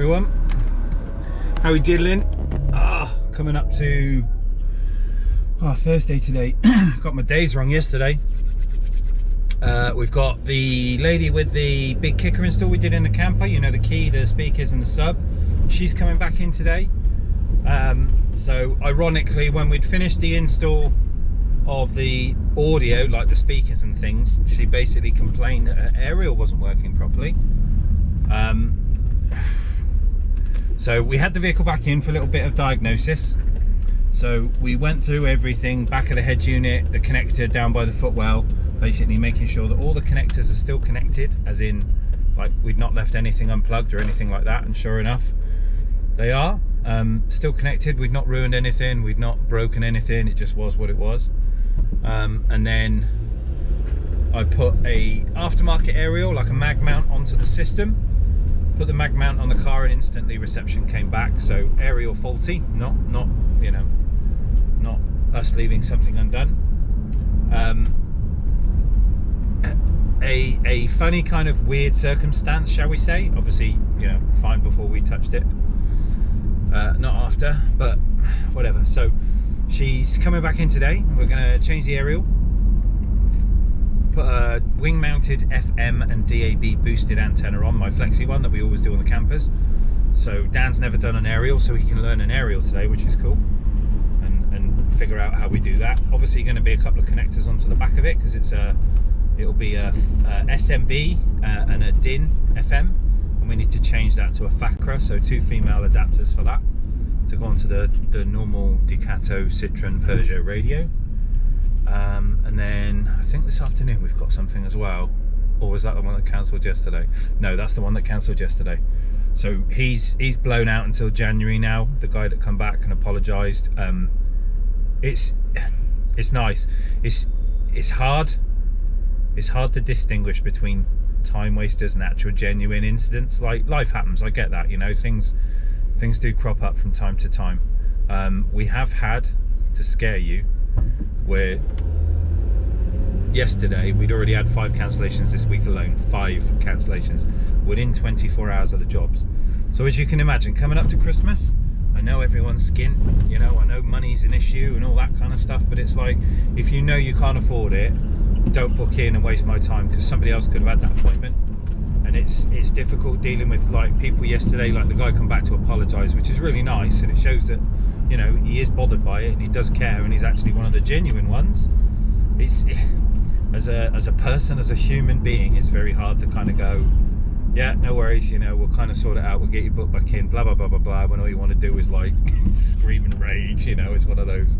everyone. How are we diddling? Coming up to Thursday today. Got my days wrong yesterday. We've got the lady with the big kicker install we did in the camper, you know, the key, the speakers and the sub. She's coming back in today. So ironically, when we'd finished the install of the audio, like the speakers and things, she basically complained that her aerial wasn't working properly. So we had the vehicle back in for a little bit of diagnosis. So we went through everything, back of the head unit, the connector down by the footwell, basically making sure that all the connectors are still connected, as in like we'd not left anything unplugged or anything like that, and sure enough they are still connected. We'd not ruined anything, we'd not broken anything, it just was what it was. And then I put a aftermarket aerial, like a mag mount, onto the system, put the mag mount on the car, and instantly reception came back. So aerial faulty, not you know, not us leaving something undone. A funny kind of weird circumstance, shall we say. Obviously, you know, fine before we touched it, not after, but whatever. So she's coming back in today. We're going to change the aerial, put a wing mounted FM and DAB boosted antenna on, my flexi one that we always do on the campers. So Dan's never done an aerial, so he can learn an aerial today, which is cool, and figure out how we do that. Obviously going to be a couple of connectors onto the back of it, because it'll be a SMB and a DIN FM, and we need to change that to a FACRA, so 2 female adapters for that to go onto the normal Ducato, Citroen, Peugeot radio. And then I think this afternoon we've got something as well. Or was that the one that cancelled yesterday? No, that's the one that cancelled yesterday. So he's blown out until January now, the guy that come back and apologised. It's nice. It's hard to distinguish between time wasters and actual genuine incidents. Like, life happens, I get that, you know, things do crop up from time to time. We have had, to scare you, where yesterday we'd already had 5 cancellations this week alone. 5 cancellations within 24 hours of the jobs. So as you can imagine, coming up to Christmas, I know everyone's skint, you know, I know money's an issue and all that kind of stuff, but it's like, if you know you can't afford it, don't book in and waste my time, because somebody else could have had that appointment. And it's difficult dealing with like people yesterday, like the guy come back to apologise, which is really nice, and it shows that, you know, he is bothered by it and he does care, and he's actually one of the genuine ones. As a person, as a human being, it's very hard to kind of go, yeah, no worries, you know, we'll kind of sort it out, we'll get you booked back in, blah blah blah blah blah, when all you want to do is like scream and rage, you know. It's one of those.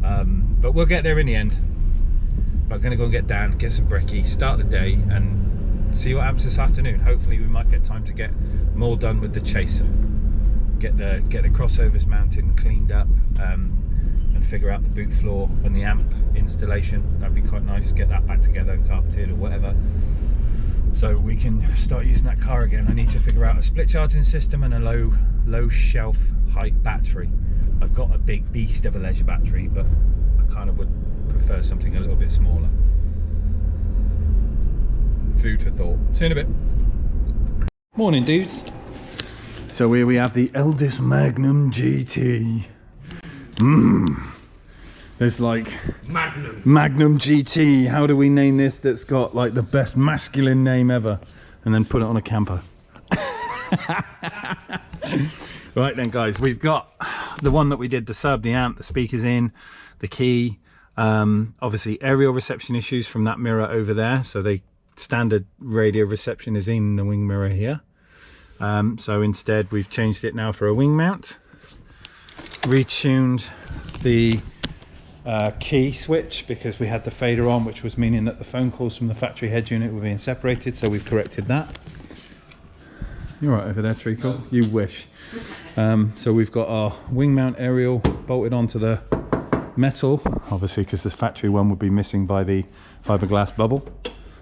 But we'll get there in the end. But I'm going to go and get Dan, get some brekkie, start the day, and see what happens this afternoon. Hopefully we might get time to get more done with the chaser, get the crossovers mounted and cleaned up, and figure out the boot floor and the amp installation. That'd be quite nice, get that back together and carpeted or whatever, so we can start using that car again. I need to figure out a split charging system and a low shelf height battery. I've got a big beast of a leisure battery, but I kind of would prefer something a little bit smaller. Food for thought. See you in a bit. Morning, dudes. So here we have the eldest Magnum GT. There's like Magnum GT. How do we name this that's got like the best masculine name ever, and then put it on a camper? Right then, guys, we've got the one that we did, the sub, the amp, the speakers in, the key. Obviously aerial reception issues from that mirror over there, so the standard radio reception is in the wing mirror here. So instead we've changed it now for a wing mount, retuned the key switch, because we had the fader on, which was meaning that the phone calls from the factory head unit were being separated, so we've corrected that. You're right over there, Treacle. No. You wish. So we've got our wing mount aerial bolted onto the metal, obviously because the factory one would be missing by the fiberglass bubble.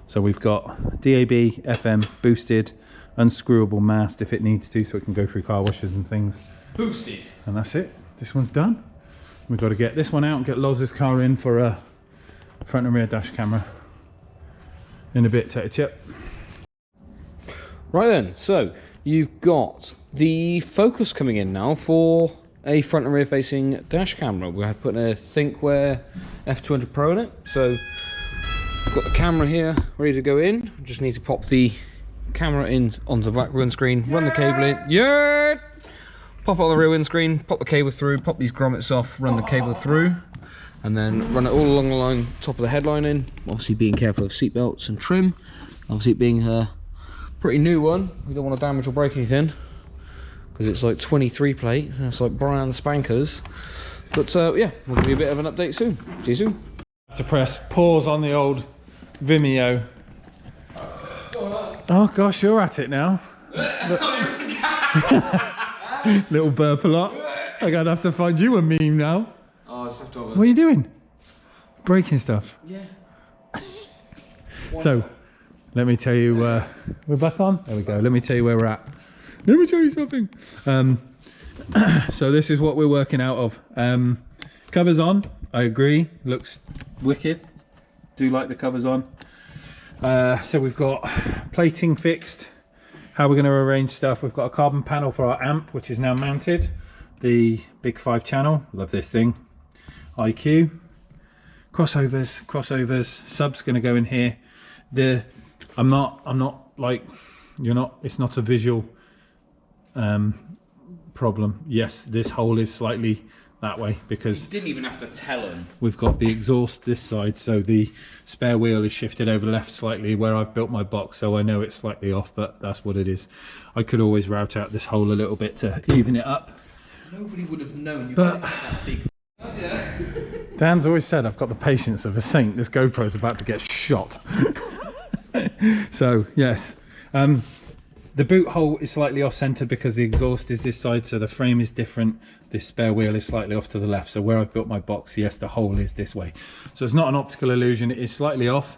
So we've got DAB, FM, boosted, unscrewable mast if it needs to, so it can go through car washes and things. Boosted. And that's it. This one's done. We've got to get this one out and get Loz's car in for a front and rear dash camera in a bit. Take a chip. Right then, so you've got the focus coming in now for a front and rear facing dash camera. We're putting a Thinkware F200 Pro in it. So I've got the camera here ready to go in. Just need to pop the camera in onto the back windscreen, run the cable in. Yeah! Pop it on the rear windscreen, pop the cable through, pop these grommets off, run the cable through, and then run it all along the line, top of the headline in. Obviously being careful of seat belts and trim. Obviously it being a pretty new one, we don't want to damage or break anything, because it's like 23 plate, and it's like brand spankers. But yeah, we'll give you a bit of an update soon. See you soon. To press pause on the old Vimeo. Oh gosh, you're at it now. Little burp a lot. I'm gonna have to find you a meme now. Oh, it's left over. What are you doing? Breaking stuff. Yeah. So, let me tell you, we're back on. There we go. Let me tell you where we're at. Let me tell you something. So this is what we're working out of. Covers on. I agree. Looks wicked. Do like the covers on. So we've got plating fixed. How we're going to arrange stuff. We've got a carbon panel for our amp, which is now mounted. The big 5 channel. Love this thing. IQ. Crossovers. Sub's going to go in here. I'm not like, you're not, it's not a visual problem. Yes, this hole is slightly that way because you didn't even have to tell him. We've got the exhaust this side, so the spare wheel is shifted over left slightly where I've built my box, so I know it's slightly off, but that's what it is. I could always route out this hole a little bit to even it up. Nobody would have known you but that secret. Dan's always said I've got the patience of a saint. This GoPro's about to get shot. So yes, the boot hole is slightly off centered because the exhaust is this side, so the frame is different. This spare wheel is slightly off to the left, so where I've built my box, yes, the hole is this way. So it's not an optical illusion, it is slightly off.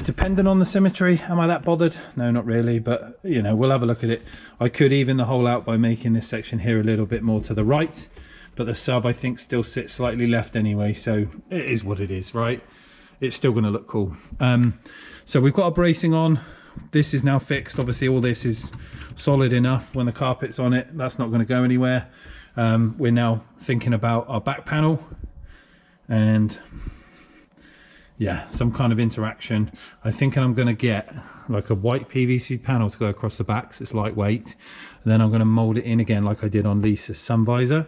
Depending on the symmetry, am I that bothered? No, not really, but you know, we'll have a look at it. I could even the hole out by making this section here a little bit more to the right, but the sub I think still sits slightly left anyway, so it is what it is, right? It's still going to look cool. So we've got our bracing on. This is now fixed. Obviously all this is solid enough. When the carpet's on it, that's not going to go anywhere. We're now thinking about our back panel and yeah, some kind of interaction. I'm thinking I'm going to get like a white PVC panel to go across the back, so it's lightweight, and then I'm going to mold it in again like I did on Lisa's sun visor,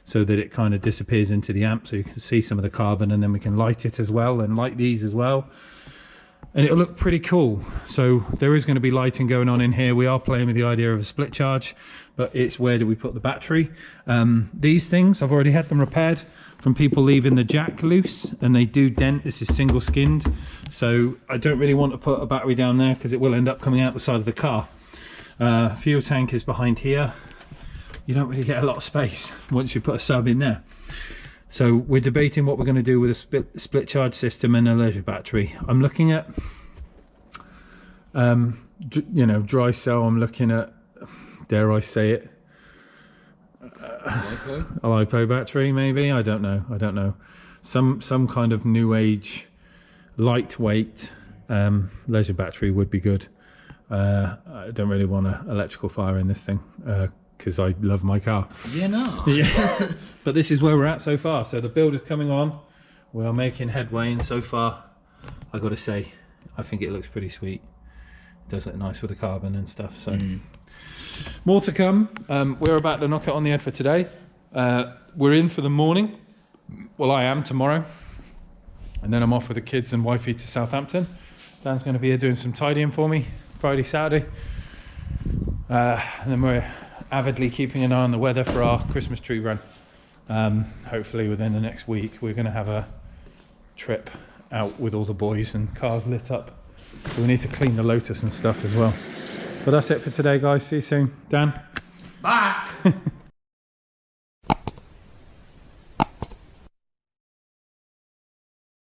so that it kind of disappears into the amp, so you can see some of the carbon, and then we can light it as well and light these as well, and it'll look pretty cool. So there is going to be lighting going on in here. We are playing with the idea of a split charge, but it's where do we put the battery. These things, I've already had them repaired from people leaving the jack loose, and they do dent. This is single skinned, so I don't really want to put a battery down there because it will end up coming out the side of the car. Fuel tank is behind here. You don't really get a lot of space once you put a sub in there. So we're debating what we're going to do with a split charge system and a leisure battery. I'm looking at, you know, dry cell. I'm looking at, dare I say it, a LiPo battery maybe. I don't know. Some kind of new age, lightweight leisure battery would be good. I don't really want an electrical fire in this thing. Because I love my car. Yeah, no. Yeah. But this is where we're at so far. So the build is coming on. We are making headway, and so far, I got to say, I think it looks pretty sweet. It does look nice with the carbon and stuff. So more to come. We're about to knock it on the head for today. We're in for the morning. Well, I am tomorrow, and then I'm off with the kids and wifey to Southampton. Dan's going to be here doing some tidying for me Friday, Saturday, and then we're avidly keeping an eye on the weather for our Christmas tree run. Hopefully within the next week we're going to have a trip out with all the boys and cars lit up. So we need to clean the Lotus and stuff as well. But that's it for today, guys. See you soon. Dan? Bye.